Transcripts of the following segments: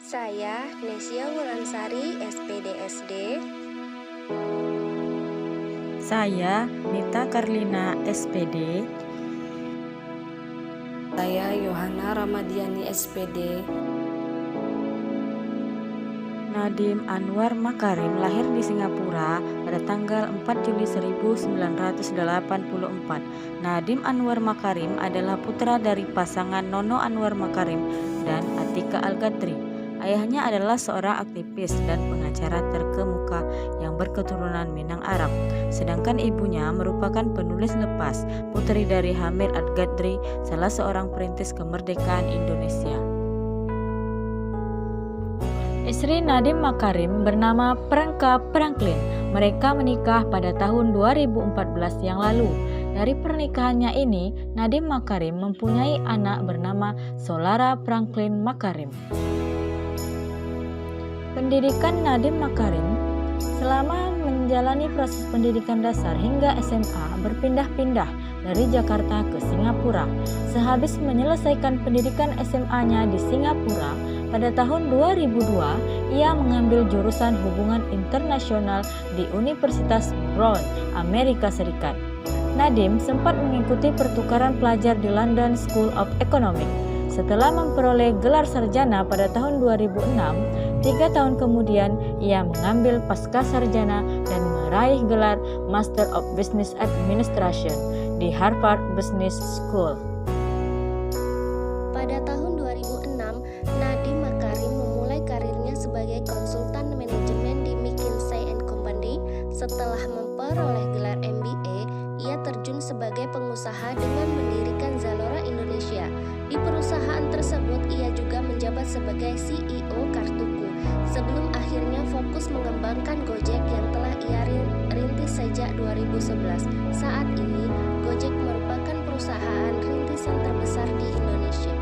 Saya Nesia Wulansari, SPDSD. Saya Nita Karlina, SPD. Saya Yohana Ramadiani, SPD. Nadiem Anwar Makarim lahir di Singapura pada tanggal 4 Juli 1984. Nadiem Anwar Makarim adalah putra dari pasangan Nono Anwar Makarim dan Atika Al-Gadri. Ayahnya adalah seorang aktivis dan pengacara terkemuka yang berketurunan Minang Arab. Sedangkan ibunya merupakan penulis lepas, putri dari Hamid Al-Gadri, salah seorang perintis kemerdekaan Indonesia. Istri Nadiem Makarim bernama Pranka Franklin. Mereka menikah pada tahun 2014 yang lalu. Dari pernikahannya ini, Nadiem Makarim mempunyai anak bernama Solara Franklin Makarim. Pendidikan Nadiem Makarim selama menjalani proses pendidikan dasar hingga SMA berpindah-pindah dari Jakarta ke Singapura. Sehabis menyelesaikan pendidikan SMA-nya di Singapura, pada tahun 2002 ia mengambil jurusan hubungan internasional di Universitas Brown, Amerika Serikat. Nadiem sempat mengikuti pertukaran pelajar di London School of Economics. Setelah memperoleh gelar sarjana pada tahun 2006, 3 tahun kemudian ia mengambil pascasarjana dan meraih gelar Master of Business Administration di Harvard Business School. Pada tahun 2006, Nadiem Makarim memulai karirnya sebagai konsultan manajemen di McKinsey & Company. Setelah memperoleh gelar MBA, ia terjun sebagai pengusaha dengan mendirikan Zalora Indonesia. Di perusahaan tersebut, ia juga menjabat sebagai CEO Kartuku, sebelum akhirnya fokus mengembangkan Gojek yang telah ia rintis sejak 2011. Saat ini, Gojek merupakan perusahaan rintisan terbesar di Indonesia.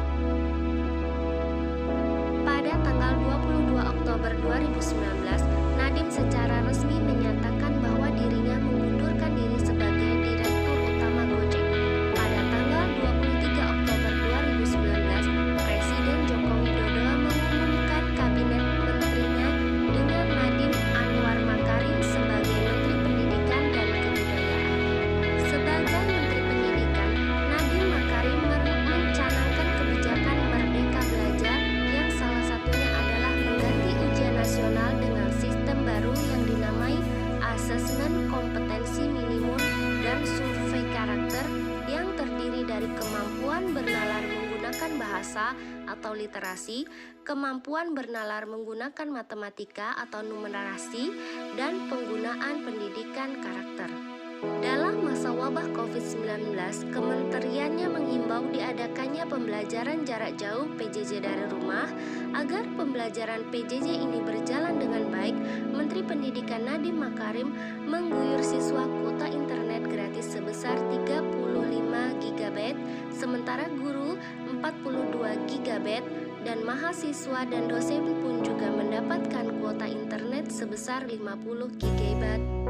Pada tanggal 22 Oktober 2019, Nadiem secara resmi menyatakan bahwa dirinya mengundurkan diri sebagai Direktur Utama Gojek. Pada tanggal 23 Oktober 2019, Presiden Joko Widodo mengumumkan kabinet menterinya dengan Nadiem Anwar Makarim sebagai Menteri Pendidikan dan Kebudayaan. Sebagai Menteri Pendidikan, Nadiem Makarim mencanangkan kebijakan Merdeka Belajar yang salah satunya adalah mengganti ujian nasional dengan sistem baru yang dinamai Asesmen Kompetensi Minimum dan Survei Karakter yang terdiri dari kemampuan bernalar menggunakan bahasa atau literasi, kemampuan bernalar menggunakan matematika atau numerasi, dan penggunaan pendidikan karakter. Dalam masa wabah COVID-19, kementeriannya menghimbau diadakannya pembelajaran jarak jauh PJJ dari rumah. Agar pembelajaran PJJ ini berjalan dengan baik, Menteri Pendidikan Nadiem Makarim mengguyur siswa kuota internet gratis sebesar 35 GB, sementara guru 42 GB, dan mahasiswa dan dosen pun juga mendapatkan kuota internet sebesar 50 GB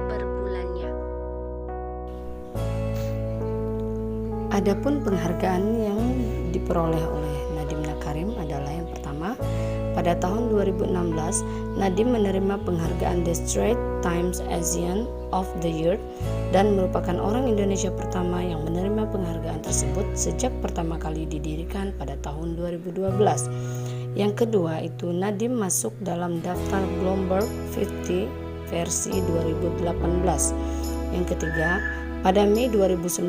per bulannya. Adapun penghargaan yang diperoleh oleh Nadiem Makarim adalah yang pertama, pada tahun 2016 Nadiem menerima penghargaan The Straits Times Asian of the Year dan merupakan orang Indonesia pertama yang menerima penghargaan tersebut sejak pertama kali didirikan pada tahun 2012. Yang kedua itu Nadiem masuk dalam daftar Bloomberg 50 versi 2018. Yang ketiga, pada Mei 2019,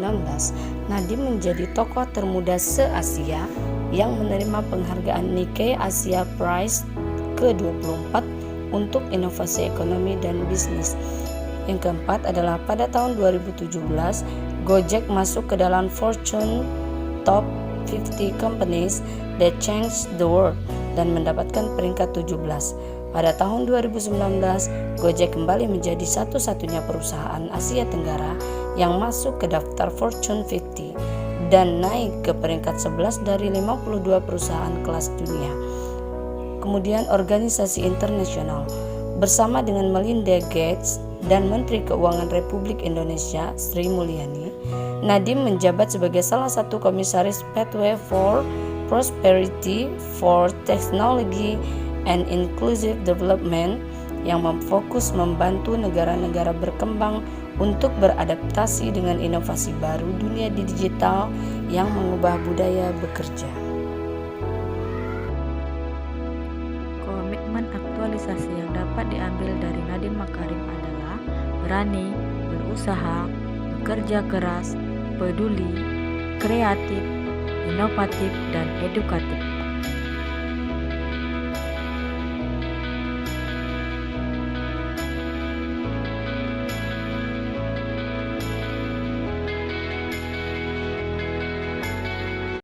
Nadiem menjadi tokoh termuda se-Asia yang menerima penghargaan Nikkei Asia Prize ke-24 untuk inovasi ekonomi dan bisnis. Yang keempat adalah pada tahun 2017, Gojek masuk ke dalam Fortune Top 50 Companies That Changed the World dan mendapatkan peringkat 17. Pada tahun 2019, Gojek kembali menjadi satu-satunya perusahaan Asia Tenggara yang masuk ke daftar Fortune 50 dan naik ke peringkat 11 dari 52 perusahaan kelas dunia. Kemudian organisasi internasional bersama dengan Melinda Gates dan Menteri Keuangan Republik Indonesia Sri Mulyani, Nadiem menjabat sebagai salah satu komisaris Pathway for Prosperity for Technology and Inclusive Development yang memfokus membantu negara-negara berkembang untuk beradaptasi dengan inovasi baru dunia digital yang mengubah budaya bekerja. Komitmen aktualisasi yang dapat diambil dari Nadiem Makarim adalah berani, berusaha, bekerja keras, peduli, kreatif, inovatif, dan edukatif.